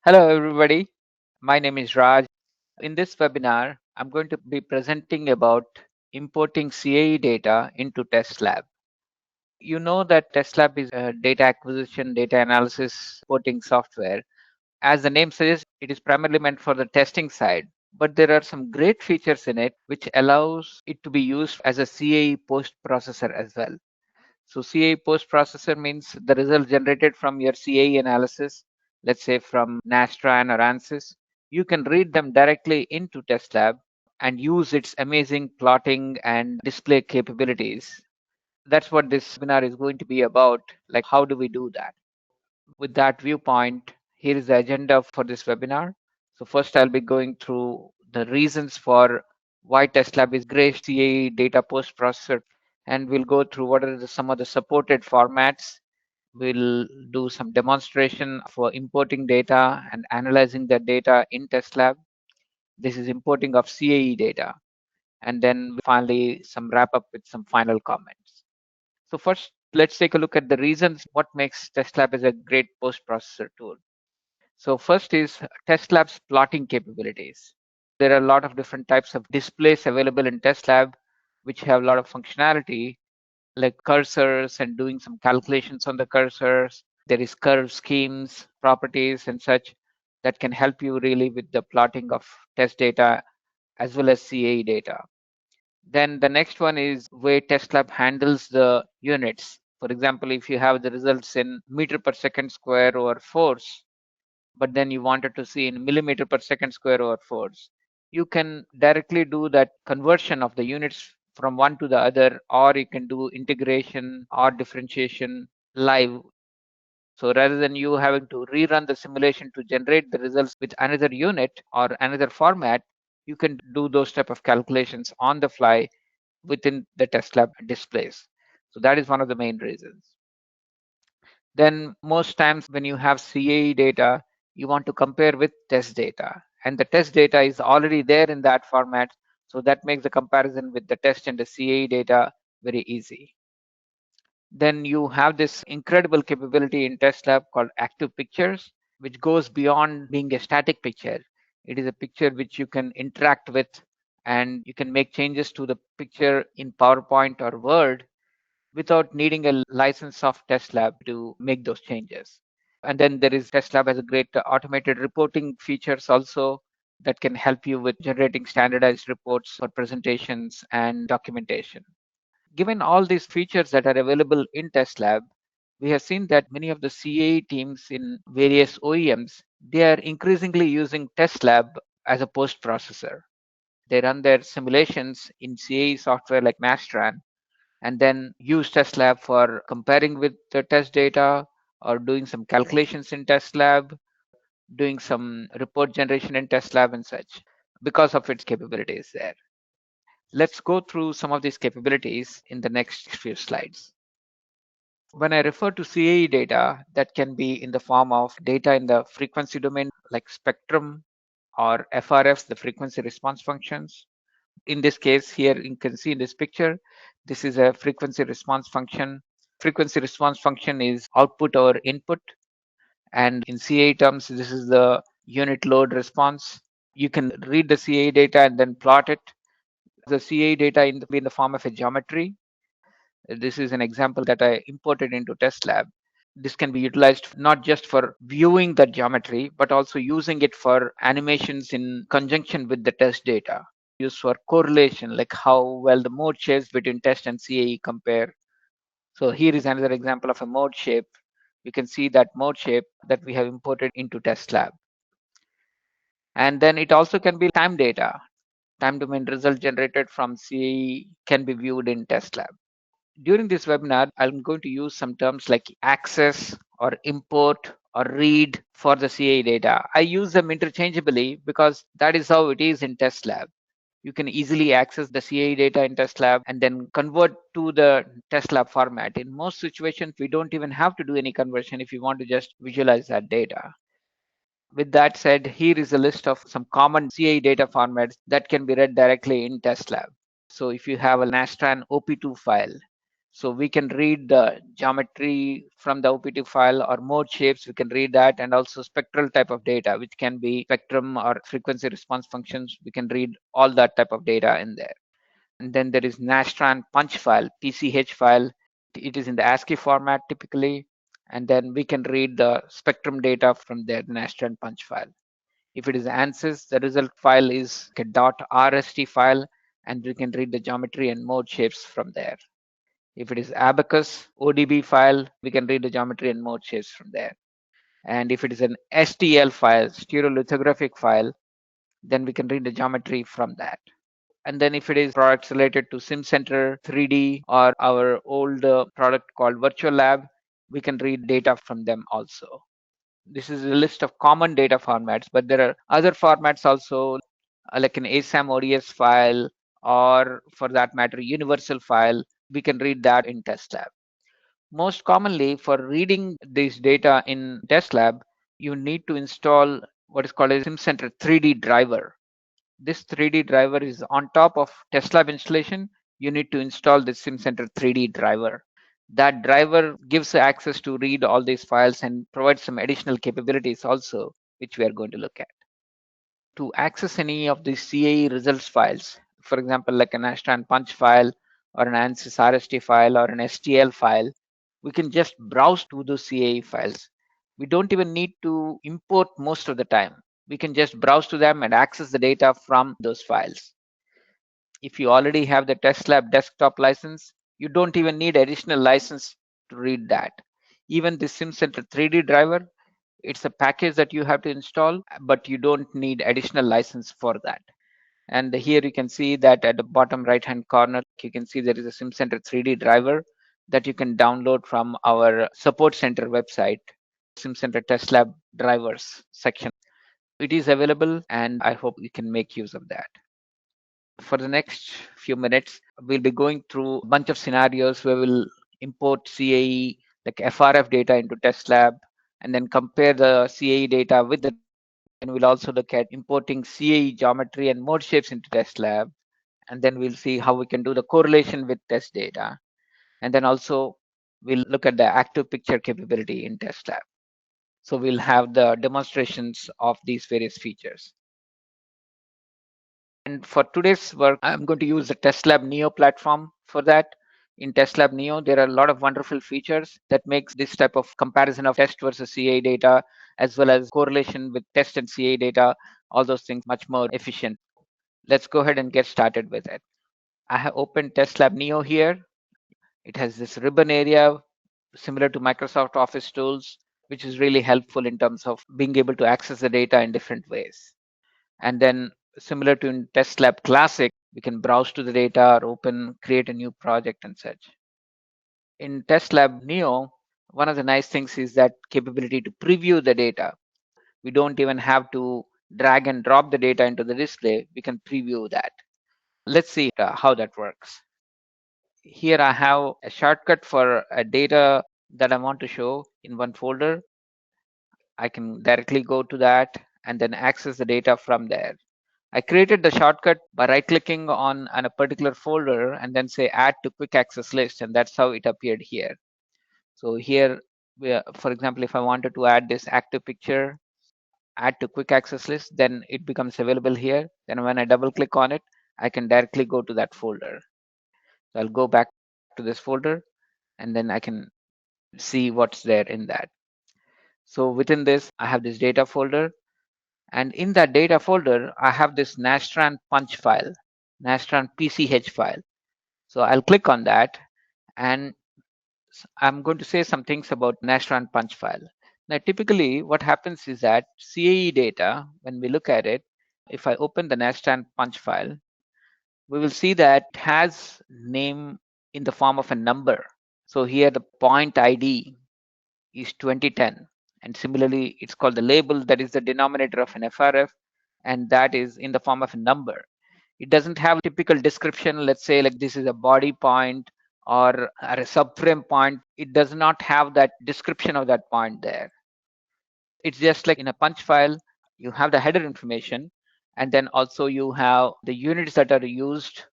Hello, everybody. My name is Raj. In this webinar, I'm going to be presenting about importing CAE data into Testlab. You know that Testlab is a data acquisition, data analysis reporting software. As the name suggests, it is primarily meant for the testing side, but there are some great features in it which allows it to be used as a CAE post processor as well. So CAE post processor means the result generated from your CAE analysis, let's say from Nastran or ANSYS, you can read them directly into Testlab and use its amazing plotting and display capabilities. That's what this webinar is going to be about. Like, how do we do that? With that viewpoint, here is the agenda for this webinar. So first I'll be going through the reasons for why Testlab is great CAE data post processor, and we'll go through what are some of the supported formats. We'll do some demonstration for importing data and analyzing the data in Testlab. This is importing of CAE data. And then finally, some wrap up with some final comments. So first, let's take a look at the reasons what makes Testlab is a great post-processor tool. So first is Testlab's plotting capabilities. There are a lot of different types of displays available in Testlab, which have a lot of functionality like cursors and doing some calculations on the cursors. There is curve schemes, properties, and such that can help you really with the plotting of test data as well as CAE data. Then the next one is way Testlab handles the units. For example, if you have the results in meter per second square over force, but then you wanted to see in millimeter per second square over force, you can directly do that conversion of the units from one to the other, or you can do integration or differentiation live. So rather than you having to rerun the simulation to generate the results with another unit or another format, you can do those type of calculations on the fly within the Testlab displays. So that is one of the main reasons. Then most times when you have CAE data, you want to compare with test data, and the test data is already there in that format. So that makes the comparison with the test and the CAE data very easy. Then you have this incredible capability in Testlab called active pictures, which goes beyond being a static picture. It is a picture which you can interact with, and you can make changes to the picture in PowerPoint or Word without needing a license of Testlab to make those changes. And then there is Testlab has a great automated reporting features also that can help you with generating standardized reports for presentations and documentation. Given all these features that are available in Testlab, we have seen that many of the CAE teams in various OEMs, they are increasingly using Testlab as a post processor. They run their simulations in CAE software like Nastran and then use Testlab for comparing with the test data or doing some calculations in Testlab, doing some report generation in Testlab and such because of its capabilities there. Let's go through some of these capabilities in the next few slides. When I refer to CAE data, that can be in the form of data in the frequency domain like spectrum or FRFs, the frequency response functions. In this case here, you can see in this picture, this is a frequency response function. Frequency response function is output or input. And in CAE terms, this is the unit load response. You can read the CAE data and then plot it. The CAE data in the form of a geometry. This is an example that I imported into Testlab. This can be utilized not just for viewing the geometry, but also using it for animations in conjunction with the test data. Used for correlation, like how well the mode shapes between test and CAE compare. So here is another example of a mode shape. You can see that mode shape that we have imported into Testlab. And then it also can be time data. Time domain result generated from CAE can be viewed in Testlab. During this webinar, I'm going to use some terms like access or import or read for the CAE data. I use them interchangeably because that is how it is in Testlab. You can easily access the CAE data in Testlab and then convert to the Testlab format. In most situations, we don't even have to do any conversion if you want to just visualize that data. With that said, here is a list of some common CAE data formats that can be read directly in Testlab. So if you have a Nastran OP2 file, So we can read the geometry from the OPT file or mode shapes, we can read that, and also spectral type of data, which can be spectrum or frequency response functions. We can read all that type of data in there. And then there is Nastran punch file, PCH file. It is in the ASCII format typically. And then we can read the spectrum data from their Nastran punch file. If it is ANSYS, the result file is a .rst file, and we can read the geometry and mode shapes from there. If it is Abacus ODB file, we can read the geometry and mode shapes from there. And if it is an STL file, stereolithographic file, then we can read the geometry from that. And then if it is products related to Simcenter 3D or our old product called Virtual Lab, we can read data from them also. This is a list of common data formats, but there are other formats also, like an ASAM ODS file, or for that matter, universal file. We can read that in Testlab. Most commonly, for reading this data in Testlab, you need to install what is called a Simcenter 3D driver. This 3D driver is on top of Testlab installation. You need to install the Simcenter 3D driver. That driver gives access to read all these files and provides some additional capabilities also, which we are going to look at. To access any of the CAE results files, for example, like an Ashton punch file or an ANSYS RST file or an STL file, we can just browse to those CAE files. We don't even need to import most of the time. We can just browse to them and access the data from those files. If you already have the Testlab desktop license, you don't even need additional license to read that. Even the SimCenter 3D driver, it's a package that you have to install, but you don't need additional license for that. And here you can see that at the bottom right hand corner, you can see there is a SimCenter 3D driver that you can download from our support center website, SimCenter Testlab drivers section. It is available, and I hope you can make use of that. For the next few minutes, we'll be going through a bunch of scenarios where we'll import CAE, like FRF data into Testlab, and then compare the CAE data with the, and we'll also look at importing CAE geometry and mode shapes into Testlab. And then we'll see how we can do the correlation with test data. And then also we'll look at the active picture capability in Testlab. So we'll have the demonstrations of these various features. And for today's work, I'm going to use the Testlab Neo platform for that. In Testlab Neo, there are a lot of wonderful features that makes this type of comparison of test versus CA data, as well as correlation with test and CA data, all those things much more efficient. Let's go ahead and get started with it. I have opened Testlab Neo here. It has this ribbon area similar to Microsoft Office tools, which is really helpful in terms of being able to access the data in different ways. And then similar to in Testlab Classic, we can browse to the data or open, create a new project and such. In Testlab Neo, one of the nice things is that capability to preview the data. We don't even have to drag and drop the data into the display. We can preview that. Let's see how that works. Here I have a shortcut for a data that I want to show in one folder. I can directly go to that and then access the data from there. I created the shortcut by right clicking on a particular folder and then say add to quick access list, and that's how it appeared here. So here, for example, if I wanted to add this active picture, add to quick access list, then it becomes available here. Then when I double click on it, I can directly go to that folder. So I'll go back to this folder and then I can see what's there in that. So within this, I have this data folder. And in that data folder, I have this Nastran punch file, Nastran PCH file. So I'll click on that and I'm going to say some things about Nastran punch file. Now, typically what happens is that CAE data, when we look at it, if I open the Nastran punch file, we will see that it has name in the form of a number. So here the point ID is 2010. And similarly, it's called the label, that is the denominator of an FRF, and that is in the form of a number. It doesn't have a typical description, let's say like this is a body point or a subframe point. It does not have that description of that point there. It's just like in a punch file, you have the header information, and then also you have the units that are used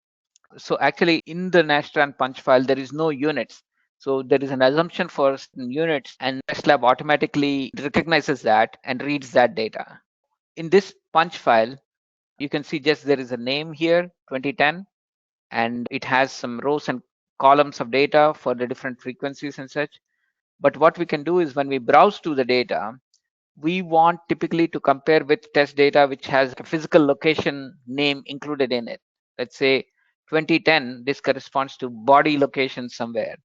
So actually in the Nastran punch file, there is no units. So there is an assumption for units, and Testlab automatically recognizes that and reads that data. In this punch file, you can see just there is a name here, 2010, and it has some rows and columns of data for the different frequencies and such. But what we can do is when we browse to the data, we want typically to compare with test data which has a physical location name included in it. Let's say 2010, this corresponds to body location somewhere,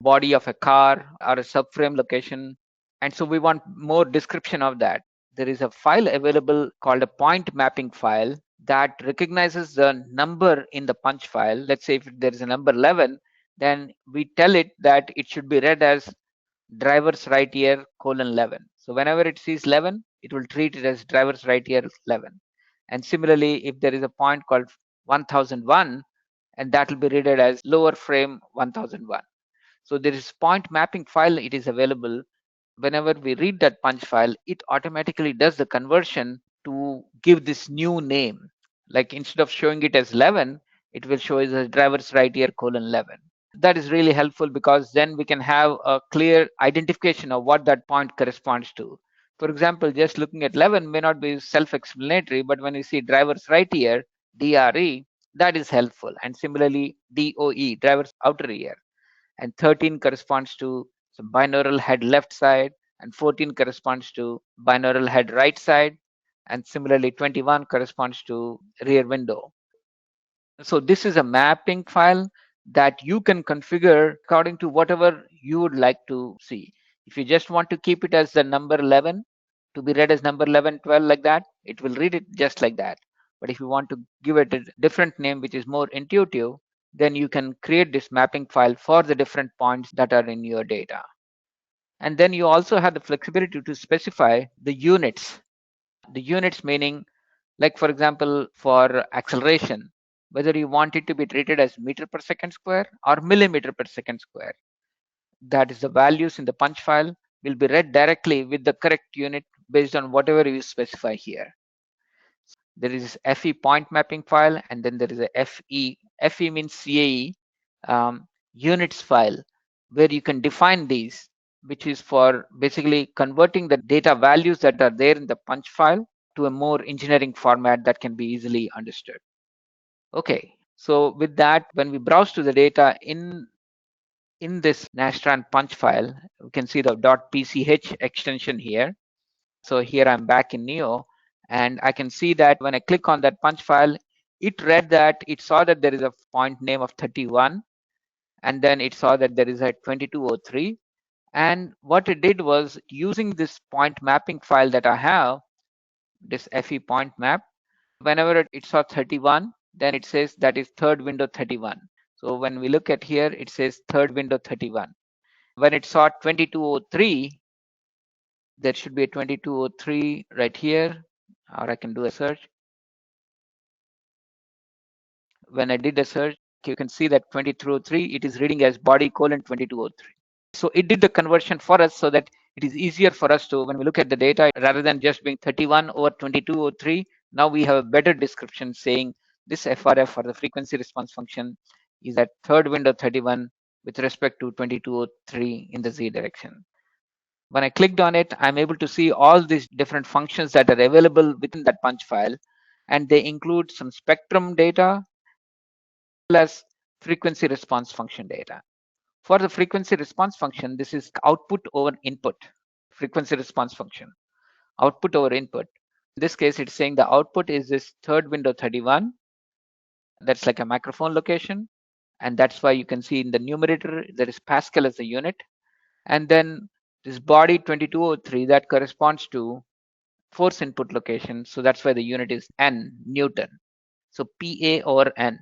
body of a car or a subframe location. And so we want more description of that. There is a file available called a point mapping file that recognizes the number in the punch file. Let's say if there is a number 11, then we tell it that it should be read as driver's right ear colon 11. So whenever it sees 11, it will treat it as driver's right ear 11. And similarly, if there is a point called 1001, and that will be read as lower frame 1001. So there is point mapping file, it is available. Whenever we read that punch file, it automatically does the conversion to give this new name. Like instead of showing it as 11, it will show as a driver's right ear colon 11. That is really helpful because then we can have a clear identification of what that point corresponds to. For example, just looking at 11 may not be self-explanatory, but when you see driver's right ear, DRE, that is helpful. And similarly, DOE, driver's outer ear. And 13 corresponds to some binaural head left side, and 14 corresponds to binaural head right side, and similarly 21 corresponds to rear window. So this is a mapping file that you can configure according to whatever you would like to see. If you just want to keep it as the number 11 to be read as number 11, 12 like that, it will read it just like that. But if you want to give it a different name which is more intuitive, then you can create this mapping file for the different points that are in your data. And then you also have the flexibility to specify the units. The units meaning, like for example, for acceleration, whether you want it to be treated as meter per second square or millimeter per second square. That is the values in the punch file will be read directly with the correct unit based on whatever you specify here. There is FE point mapping file, and then there is a FE. FE means CAE units file, where you can define these, which is for basically converting the data values that are there in the punch file to a more engineering format that can be easily understood. Okay, so with that, when we browse to the data in this Nastran punch file, we can see the .pch extension here. So here I'm back in Neo, and I can see that when I click on that punch file, it read that it saw that there is a point name of 31, and then it saw that there is a 2203. And what it did was using this point mapping file that I have, this FE point map, whenever it saw 31, then it says that is third window 31. So when we look at here, it says third window 31. When it saw 2203, there should be a 2203 right here, or I can do a search. When I did a search, you can see that 2203, it is reading as body colon 2203. So it did the conversion for us so that it is easier for us to, when we look at the data, rather than just being 31 over 2203, now we have a better description saying this FRF for the frequency response function is at third window 31 with respect to 2203 in the Z direction. When I clicked on it, I'm able to see all these different functions that are available within that punch file, and they include some spectrum data plus frequency response function data. For the frequency response function, this is output over input, frequency response function, output over input. In this case, it's saying the output is this third window 31. That's like a microphone location. And that's why you can see in the numerator, there is Pascal as a unit. And then this body 2203, that corresponds to force input location. So that's why the unit is N, Newton. So PA over N.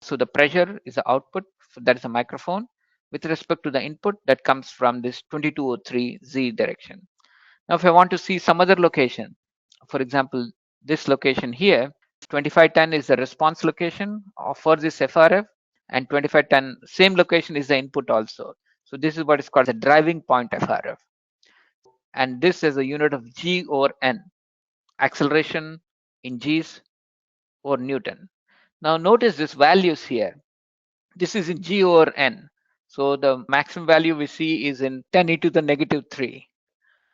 So the pressure is the output, that is a microphone, with respect to the input that comes from this 2203 Z direction. Now, if I want to see some other location, for example, this location here, 2510 is the response location for this FRF, and 2510, same location is the input also. So this is what is called the driving point FRF. And this is a unit of G over N, acceleration in G's or Newton. Now notice these values here. This is in G over N. So the maximum value we see is in 10 e to the negative 3.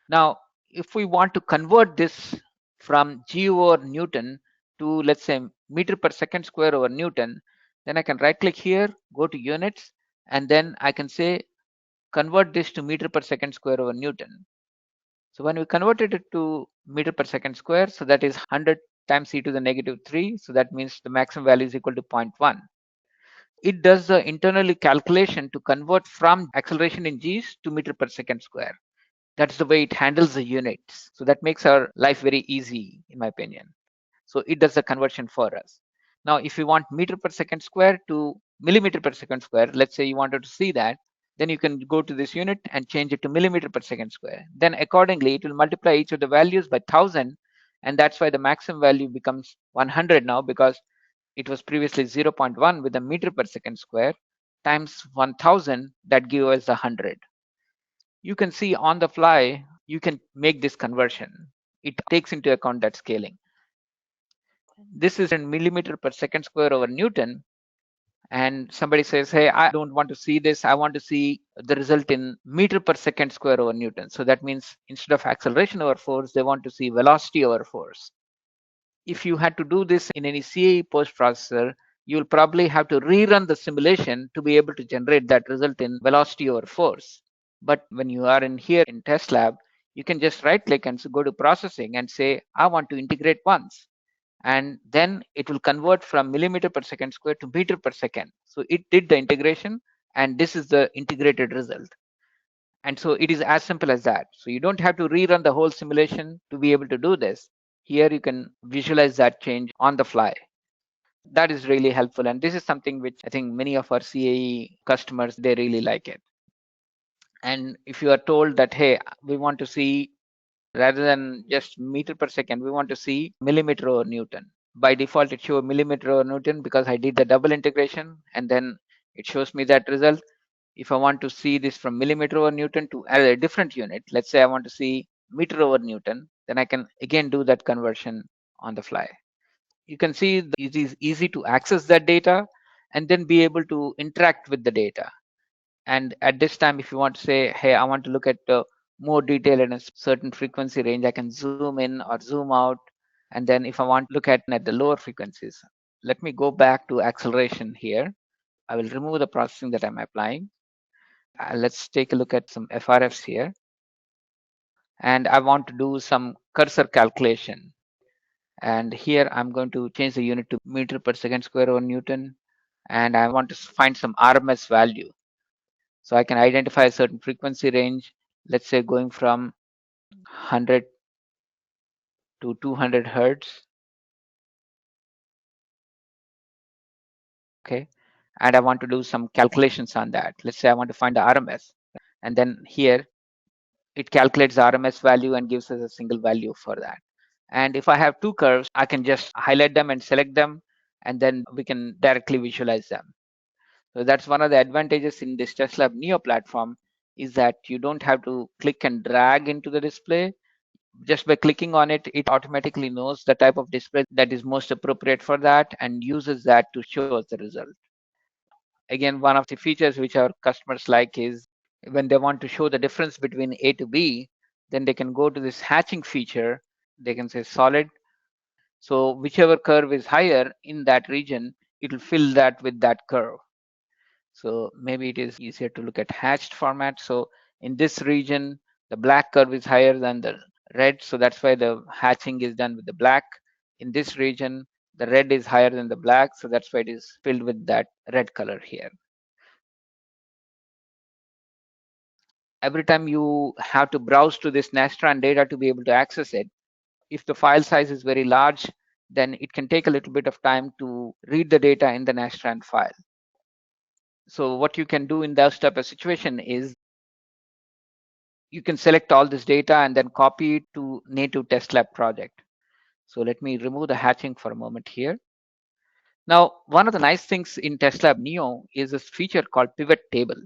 Now, if we want to convert this from G over Newton to, let's say, meter per second square over Newton, then I can right click here, go to units, and then I can say convert this to meter per second square over Newton. So when we converted it to meter per second square, so that is 100 times e to the negative 3. So that means the maximum value is equal to 0.1. It does the internally calculation to convert from acceleration in G's to meter per second square. That's the way it handles the units. So that makes our life very easy, in my opinion. So it does the conversion for us. Now, if you want meter per second square to millimeter per second square, let's say you wanted to see that, then you can go to this unit and change it to millimeter per second square. Then accordingly, it will multiply each of the values by 1000. And that's why the maximum value becomes 100 now, because it was previously 0.1 with a meter per second square times 1000, that gives us 100. You can see on the fly, you can make this conversion. It takes into account that scaling. This is in millimeter per second square over Newton. And somebody says, hey, I don't want to see this. I want to see the result in meter per second square over Newton. So that means instead of acceleration over force, they want to see velocity over force. If you had to do this in any CAE post processor, you'll probably have to rerun the simulation to be able to generate that result in velocity over force. But when you are in here in Testlab, you can just right click and go to processing and say, I want to integrate once. And then it will convert from millimeter per second square to meter per second. So it did the integration, and this is the integrated result. And so it is as simple as that. So you don't have to rerun the whole simulation to be able to do this. Here you can visualize that change on the fly. That is really helpful. And this is something which I think many of our CAE customers, they really like it. And if you are told that, hey, we want to see, rather than just meter per second, we want to see millimeter over Newton. By default, it shows millimeter over Newton because I did the double integration, and then it shows me that result. If I want to see this from millimeter over Newton to a different unit, let's say I want to see meter over Newton, then I can again do that conversion on the fly. You can see it is easy to access that data and then be able to interact with the data. And at this time, if you want to say, hey, I want to look at more detail in a certain frequency range, I can zoom in or zoom out. And then if I want to look at the lower frequencies, let me go back to acceleration here. I will remove the processing that I'm applying. Let's take a look at some FRFs here. And I want to do some cursor calculation. And here I'm going to change the unit to meter per second square over Newton. And I want to find some RMS value. So I can identify a certain frequency range, let's say going from 100 to 200 hertz. Okay. And I want to do some calculations on that. Let's say I want to find the RMS. And then here it calculates the RMS value and gives us a single value for that. And if I have two curves, I can just highlight them and select them, and then we can directly visualize them. So that's one of the advantages in this Testlab Neo platform, is that you don't have to click and drag into the display. Just by clicking on it, it automatically knows the type of display that is most appropriate for that and uses that to show us the result. Again, one of the features which our customers like is when they want to show the difference between A to B, then they can go to this hatching feature. They can say solid. So whichever curve is higher in that region, it will fill that with that curve. So maybe it is easier to look at hatched format. So in this region, the black curve is higher than the red. So that's why the hatching is done with the black. In this region, the red is higher than the black. So that's why it is filled with that red color here. Every time you have to browse to this Nastran data to be able to access it, if the file size is very large, then it can take a little bit of time to read the data in the Nastran file. So what you can do in that type of situation is you can select all this data and then copy it to native Testlab project. So let me remove the hatching for a moment here. Now, one of the nice things in Testlab Neo is this feature called pivot table.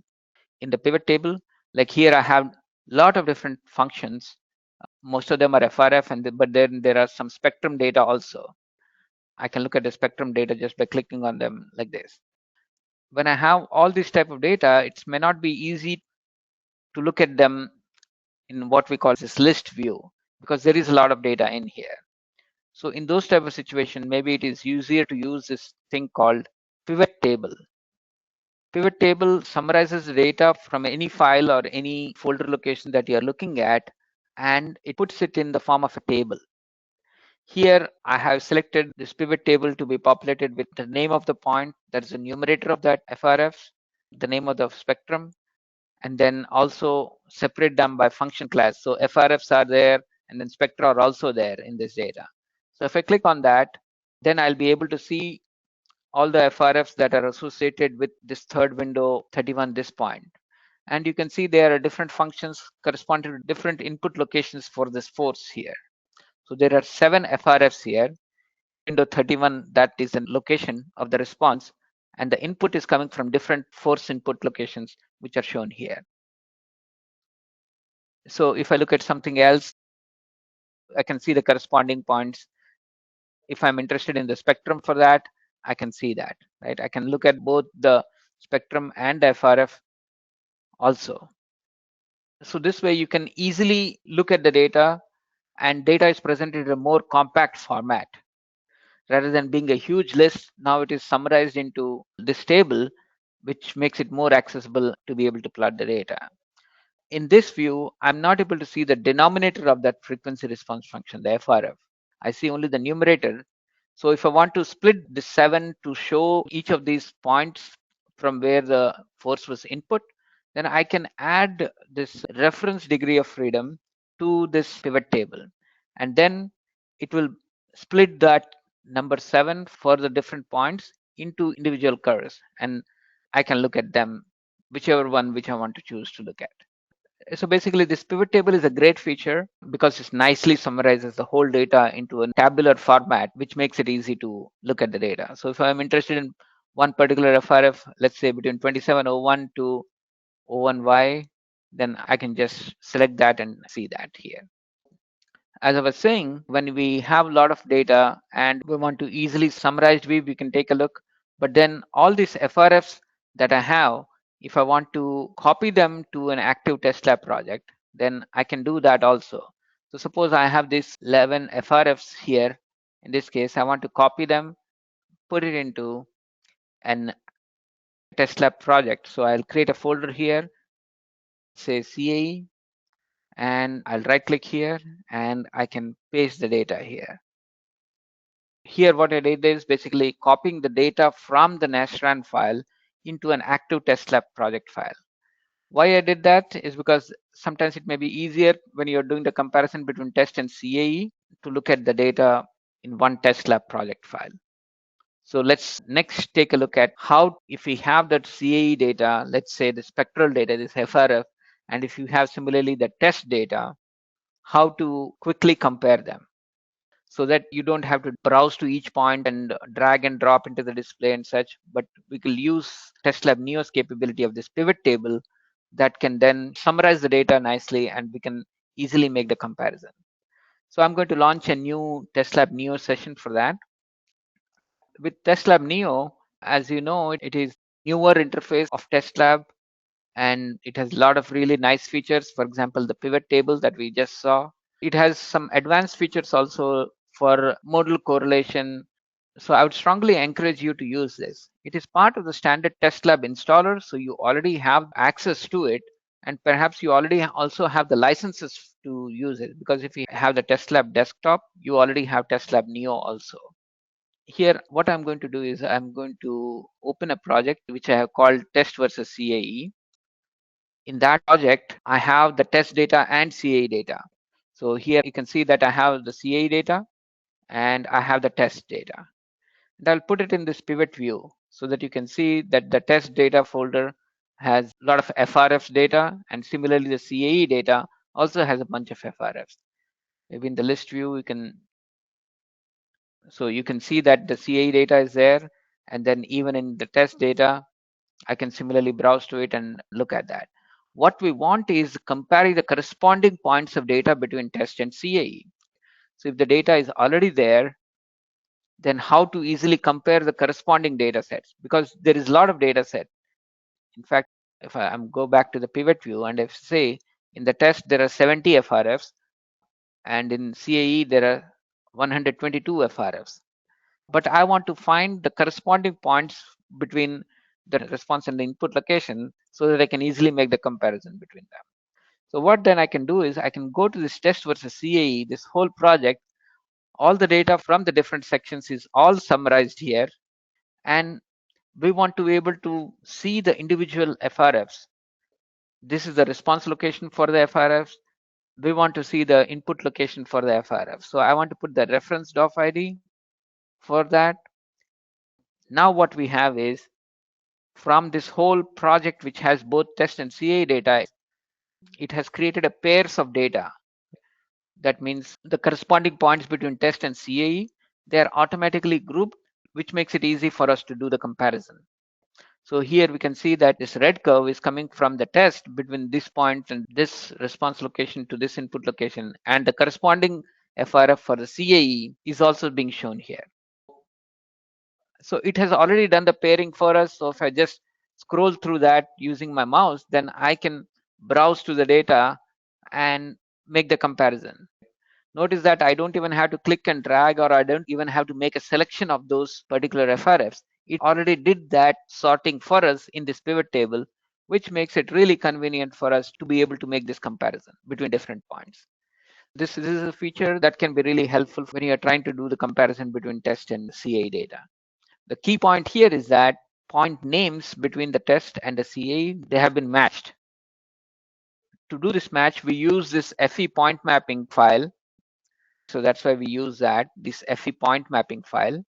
In the pivot table, like here I have a lot of different functions. Most of them are FRF, but then there are some spectrum data also. I can look at the spectrum data just by clicking on them like this. When I have all this type of data, it may not be easy to look at them in what we call this list view, because there is a lot of data in here. So in those type of situation, maybe it is easier to use this thing called pivot table. Pivot table summarizes the data from any file or any folder location that you are looking at, and it puts it in the form of a table. Here I have selected this pivot table to be populated with the name of the point, that is the numerator of that FRFs, the name of the spectrum, and then also separate them by function class. So FRFs are there, and then spectra are also there in this data. So if I click on that, then I'll be able to see all the FRFs that are associated with this third window 31 this point. And you can see there are different functions corresponding to different input locations for this force here. So there are 7 FRFs here. Window 31, that is the location of the response, and the input is coming from different force input locations, which are shown here. So if I look at something else, I can see the corresponding points. If I'm interested in the spectrum for that, I can see that, right? I can look at both the spectrum and the FRF also. So this way you can easily look at the data, and data is presented in a more compact format. Rather than being a huge list, now it is summarized into this table, which makes it more accessible to be able to plot the data. In this view, I'm not able to see the denominator of that frequency response function, the FRF. I see only the numerator. So if I want to split the 7 to show each of these points from where the force was input, then I can add this reference degree of freedom to this pivot table. And then it will split that number 7 for the different points into individual curves. And I can look at them, whichever one which I want to choose to look at. So basically this pivot table is a great feature because it nicely summarizes the whole data into a tabular format, which makes it easy to look at the data. So if I'm interested in one particular FRF, let's say between 2701 to 01Y, then I can just select that and see that here. As I was saying, when we have a lot of data and we want to easily summarize view, we can take a look. But then all these FRFs that I have, if I want to copy them to an active Testlab project, then I can do that also. So suppose I have these 11 FRFs here. In this case, I want to copy them, put it into an Testlab project. So I'll create a folder here, say CAE, and I'll right click here and I can paste the data here. Here what I did is basically copying the data from the nastran file into an active Testlab project file. Why I did that is because sometimes it may be easier when you're doing the comparison between test and CAE to look at the data in one Testlab project file. So let's next take a look at how, if we have that CAE data, let's say the spectral data, this FRF, and if you have similarly the test data, how to quickly compare them, so that you don't have to browse to each point and drag and drop into the display and such, but we will use Testlab Neo's capability of this pivot table that can then summarize the data nicely and we can easily make the comparison. So I'm going to launch a new Testlab Neo session for that. With Testlab Neo, as you know, it is newer interface of Testlab, and it has a lot of really nice features. For example, the pivot table that we just saw. It has some advanced features also for modal correlation. So I would strongly encourage you to use this. It is part of the standard Testlab installer, so you already have access to it, and perhaps you already also have the licenses to use it, because if you have the Testlab desktop, you already have Testlab Neo also. Here, what I'm going to do is I'm going to open a project which I have called Test versus CAE. In that project, I have the test data and CAE data. So here you can see that I have the CAE data and I have the test data. And I'll put it in this pivot view so that you can see that the test data folder has a lot of FRFs data, and similarly the CAE data also has a bunch of FRFs. Maybe in the list view, so you can see that the CAE data is there, and then even in the test data, I can similarly browse to it and look at that. What we want is comparing the corresponding points of data between test and CAE. So if the data is already there, then how to easily compare the corresponding data sets, because there is a lot of data set. In fact, if I go back to the pivot view, and if say in the test there are 70 FRFs, and in CAE there are 122 FRFs, but I want to find the corresponding points between the response and the input location so that I can easily make the comparison between them. So what then I can do is I can go to this test versus CAE, this whole project, all the data from the different sections is all summarized here, and we want to be able to see the individual FRFs. This is the response location for the FRFs. We want to see the input location for the FRF. So I want to put the reference DOF ID for that. Now what we have is, from this whole project which has both test and CA data, it has created a pairs of data. That means the corresponding points between test and CAE, they are automatically grouped, which makes it easy for us to do the comparison. So here we can see that this red curve is coming from the test between this point and this response location to this input location, and the corresponding FRF for the CAE is also being shown here. So it has already done the pairing for us. So if I just scroll through that using my mouse, then I can browse to the data and make the comparison. Notice that I don't even have to click and drag, or I don't even have to make a selection of those particular FRFs. It already did that sorting for us in this pivot table, which makes it really convenient for us to be able to make this comparison between different points. This is a feature that can be really helpful when you're trying to do the comparison between test and CA data. The key point here is that point names between the test and the CA, they have been matched. To do this match, we use this FE point mapping file. So that's why we use this FE point mapping file.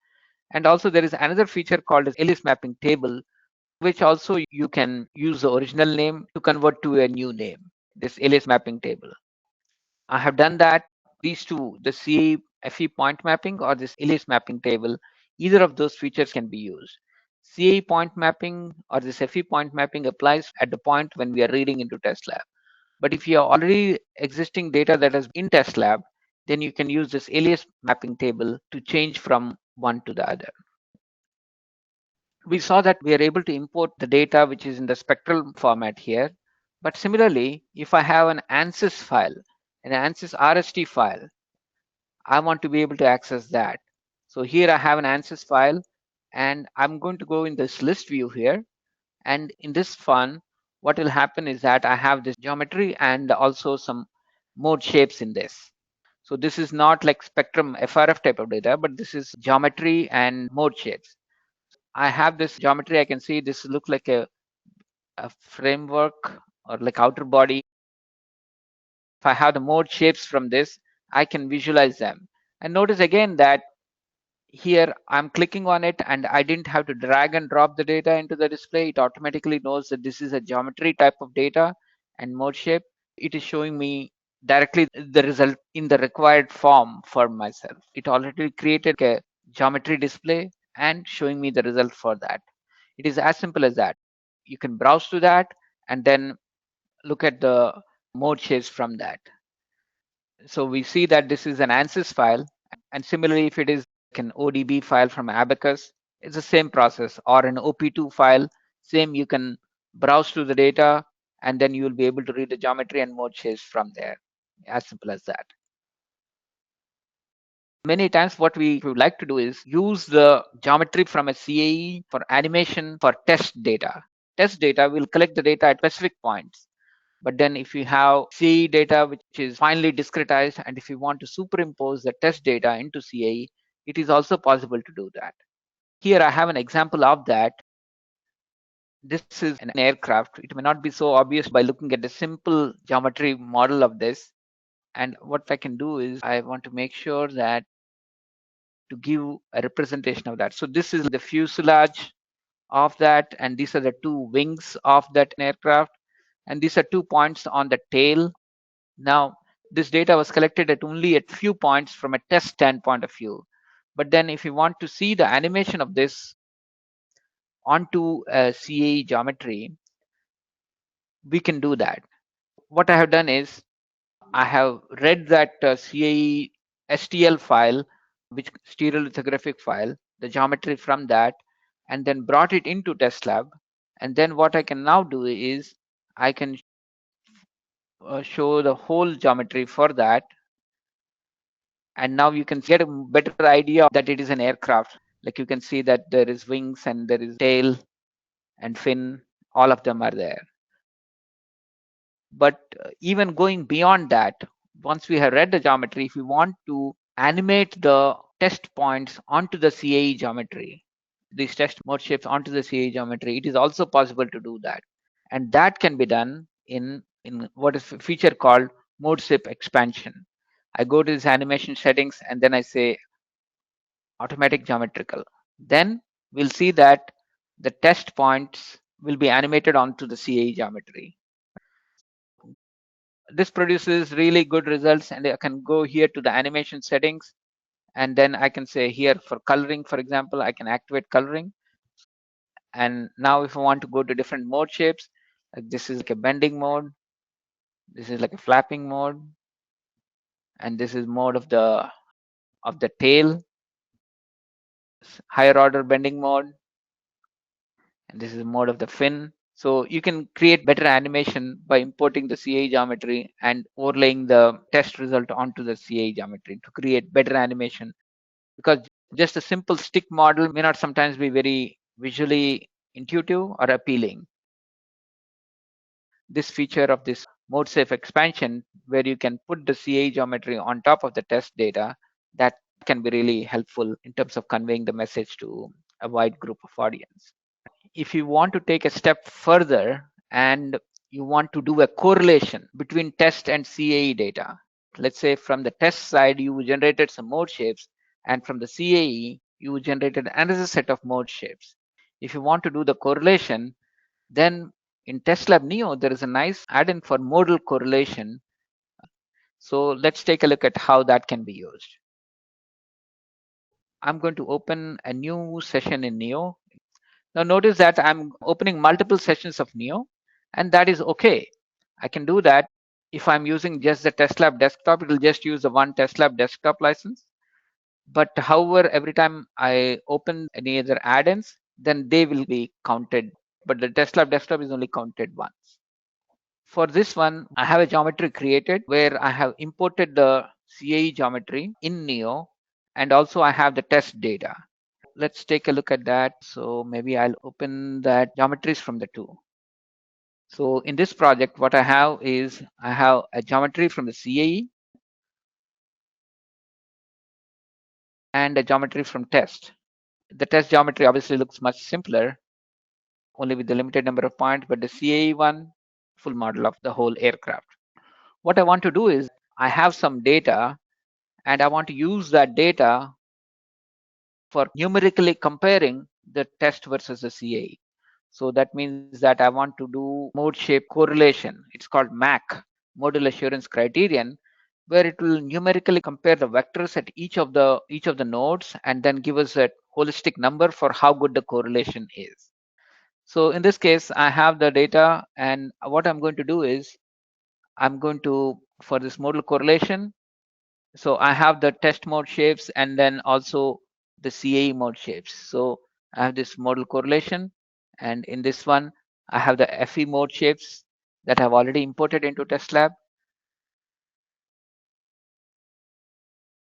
And also there is another feature called as alias mapping table, which also you can use the original name to convert to a new name, this alias mapping table. I have done that. These two, the CA FE point mapping or this alias mapping table, either of those features can be used. CA point mapping or this FE point mapping applies at the point when we are reading into Testlab. But if you have already existing data that is in Testlab, then you can use this alias mapping table to change from one to the other. We saw that we are able to import the data which is in the spectral format here. But similarly, if I have an ANSYS file, an ANSYS RST file, I want to be able to access that. So here I have an ANSYS file, and I'm going to go in this list view here. And in this one, what will happen is that I have this geometry and also some mode shapes in this. So this is not like spectrum FRF type of data, but this is geometry and mode shapes. I have this geometry. I can see this look like a framework or like outer body. If I have the mode shapes from this, I can visualize them. And notice again that here I'm clicking on it and I didn't have to drag and drop the data into the display. It automatically knows that this is a geometry type of data and mode shape. It is showing me directly the result in the required form for myself. It already created a geometry display and showing me the result for that. It is as simple as that. You can browse to that and then look at the mode shapes from that. So we see that this is an ANSYS file, and similarly if it is like an ODB file from Abacus, it's the same process, or an OP2 file, same, you can browse through the data and then you will be able to read the geometry and mode shapes from there. As simple as that. Many times what we would like to do is use the geometry from a CAE for animation for test data. Test data will collect the data at specific points. But then if you have CAE data which is finely discretized, and if you want to superimpose the test data into CAE, it is also possible to do that. Here I have an example of that. This is an aircraft. It may not be so obvious by looking at the simple geometry model of this. And what I can do is I want to make sure that to give a representation of that. So this is the fuselage of that, and these are the two wings of that aircraft, and these are 2 points on the tail. Now, this data was collected at only at few points from a test standpoint of view. But then if you want to see the animation of this onto a CAE geometry, we can do that. What I have done is I have read that CAE STL file which stereolithographic file, the geometry from that, and then brought it into Testlab. And then what I can now do is I can show the whole geometry for that. And now you can get a better idea that it is an aircraft. Like you can see that there is wings and there is tail and fin, all of them are there. But even going beyond that, once we have read the geometry, if we want to animate the test points onto the CAE geometry, these test mode shapes onto the CAE geometry, it is also possible to do that. And that can be done in what is a feature called mode shape expansion. I go to this animation settings and then I say automatic geometrical. Then we'll see that the test points will be animated onto the CAE geometry. This produces really good results, and I can go here to the animation settings, and then I can say here for coloring, for example, I can activate coloring. And now if I want to go to different mode shapes, like this is like a bending mode, this is like a flapping mode, and this is mode of the tail, higher order bending mode, and this is mode of the fin. So you can create better animation by importing the CA geometry and overlaying the test result onto the CA geometry to create better animation, because just a simple stick model may not sometimes be very visually intuitive or appealing. This feature of this mode safe expansion, where you can put the CA geometry on top of the test data, that can be really helpful in terms of conveying the message to a wide group of audience. If you want to take a step further and you want to do a correlation between test and CAE data, let's say from the test side you generated some mode shapes, and from the CAE you generated another set of mode shapes. If you want to do the correlation, then in Testlab Neo there is a nice add-in for modal correlation. So let's take a look at how that can be used. I'm going to open a new session in Neo. Now notice that I'm opening multiple sessions of Neo, and that is okay. I can do that. If I'm using just the Testlab desktop, it will just use the one Testlab desktop license. But however, every time I open any other add-ins, then they will be counted. But the Testlab desktop is only counted once. For this one, I have a geometry created where I have imported the CAE geometry in Neo, and also I have the test data. Let's take a look at that. So maybe I'll open that geometries from the two. So in this project, what I have is I have a geometry from the CAE and a geometry from test. The test geometry obviously looks much simpler, only with the limited number of points, but the CAE one, full model of the whole aircraft. What I want to do is I have some data and I want to use that data for numerically comparing the test versus the CAE. So that means that I want to do mode shape correlation. It's called MAC, modal assurance criterion, where it will numerically compare the vectors at each of the nodes and then give us a holistic number for how good the correlation is. So in this case, I have the data, and what I'm going to do is I'm going to, for this modal correlation, so I have the test mode shapes and then also the CAE mode shapes. So I have this modal correlation, and in this one I have the FE mode shapes that I've already imported into Testlab,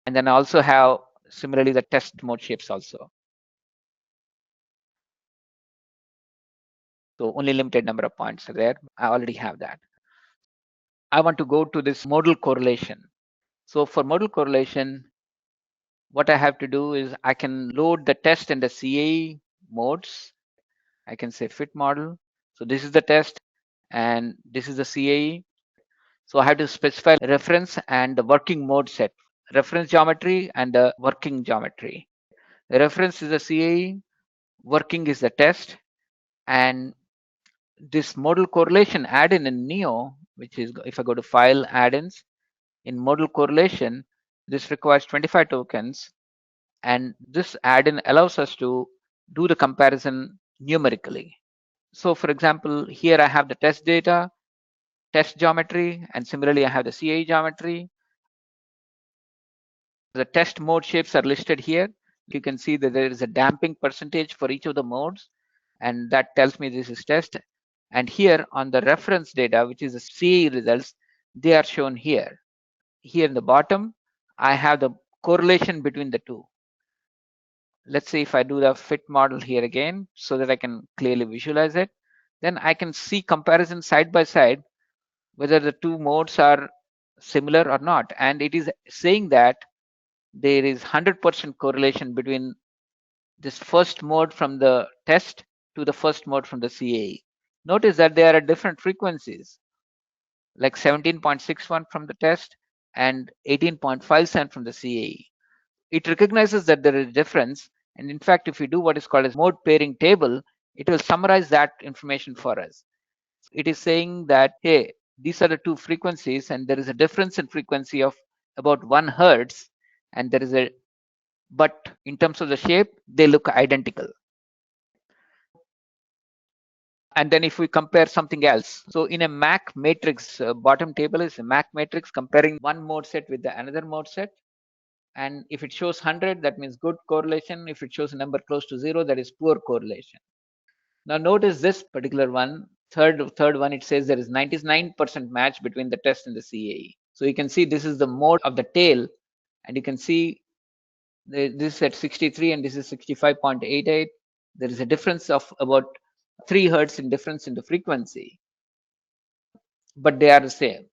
and then I also have similarly the test mode shapes also. So only limited number of points are there. I already have that. I want to go to this modal correlation. So for modal correlation, what I have to do is I can load the test and the CAE modes. I can say fit model. So this is the test and this is the CAE. So I have to specify reference and the working mode set, reference geometry and the working geometry. The reference is the CAE, working is the test, and this modal correlation add-in in Neo, which is if I go to file add-ins, in modal correlation, this requires 25 tokens, and this add-in allows us to do the comparison numerically. So for example, here I have the test data, test geometry, and similarly I have the CAE geometry. The test mode shapes are listed here. You can see that there is a damping percentage for each of the modes, and that tells me this is test. And here on the reference data, which is the CAE results, they are shown here. Here in the bottom, I have the correlation between the two. Let's see if I do the fit model here again so that I can clearly visualize it. Then I can see comparison side by side whether the two modes are similar or not. And it is saying that there is 100% correlation between this first mode from the test to the first mode from the CAE. Notice that they are at different frequencies, like 17.61 from the test and 18.57 from the CAE. It recognizes that there is a difference, and in fact, if we do what is called as mode pairing table, it will summarize that information for us. It is saying that, hey, these are the two frequencies, and there is a difference in frequency of about 1 hertz, and there is a but in terms of the shape, they look identical. And then if we compare something else, so in a MAC matrix, bottom table is a MAC matrix comparing one mode set with the another mode set. And if it shows 100, that means good correlation. If it shows a number close to 0, that is poor correlation. Now notice this particular one, third one, it says there is 99% match between the test and the CAE. So you can see this is the mode of the tail, and you can see this is at 63 and this is 65.88. There is a difference of about 3 hertz in difference in the frequency, but they are the same.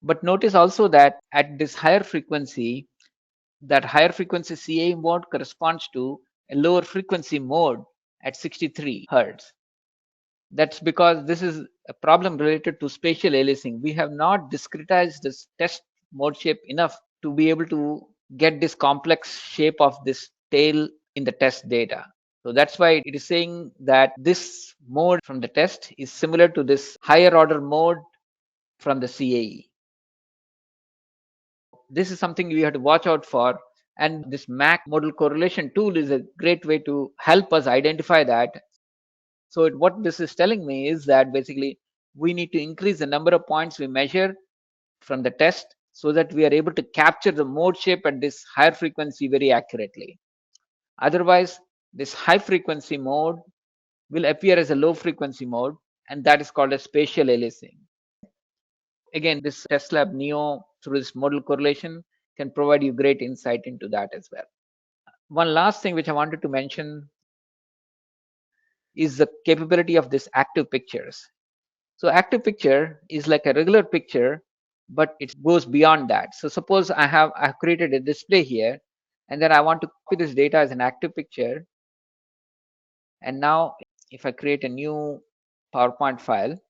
But notice also that at this higher frequency, that higher frequency CA mode corresponds to a lower frequency mode at 63 hertz. That's because this is a problem related to spatial aliasing. We have not discretized this test mode shape enough to be able to get this complex shape of this tail in the test data. So that's why it is saying that this mode from the test is similar to this higher order mode from the CAE. This is something we have to watch out for. And this MAC model correlation tool is a great way to help us identify that. So what this is telling me is that basically we need to increase the number of points we measure from the test so that we are able to capture the mode shape at this higher frequency very accurately. Otherwise, this high frequency mode will appear as a low frequency mode, and that is called a spatial aliasing. Again, this Testlab Neo through this model correlation can provide you great insight into that as well. One last thing which I wanted to mention is the capability of this active pictures. So active picture is like a regular picture, but it goes beyond that. So suppose I've created a display here, and then I want to copy this data as an active picture. And now if I create a new PowerPoint file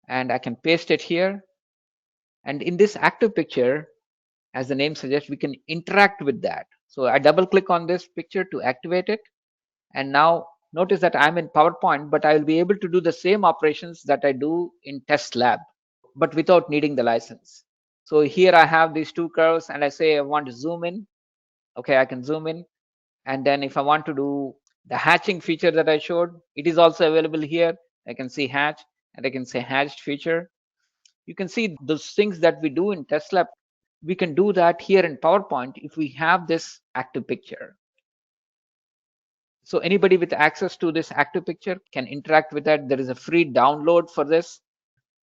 and I can paste it here, and in this active picture, as the name suggests, we can interact with that. So I double click on this picture to activate it. And now notice that I'm in PowerPoint, but I will be able to do the same operations that I do in Testlab, but without needing the license. So here I have these two curves and I say I want to zoom in. Okay, I can zoom in. And then if I want to do the hatching feature that I showed, it is also available here. I can see hatch and I can say hatched feature. You can see those things that we do in Testlab. We can do that here in PowerPoint if we have this active picture. So anybody with access to this active picture can interact with that. There is a free download for this.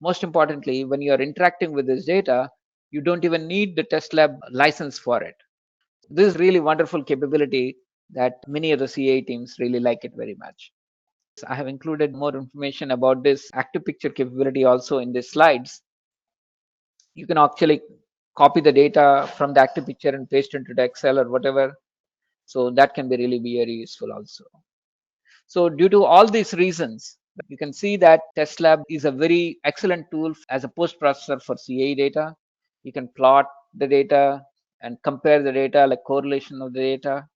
Most importantly, when you are interacting with this data, you don't even need the Testlab license for it. This is really wonderful capability that many of the CA teams really like it very much. I have included more information about this active picture capability also in the slides. You can actually copy the data from the active picture and paste into the Excel or whatever. So that can be really very useful also. So due to all these reasons, you can see that Testlab is a very excellent tool as a post processor for CA data. You can plot the data and compare the data, like correlation of the data,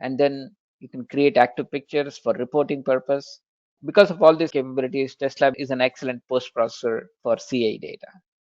and then you can create active pictures for reporting purpose. Because of all these capabilities, Testlab is an excellent post processor for CA data.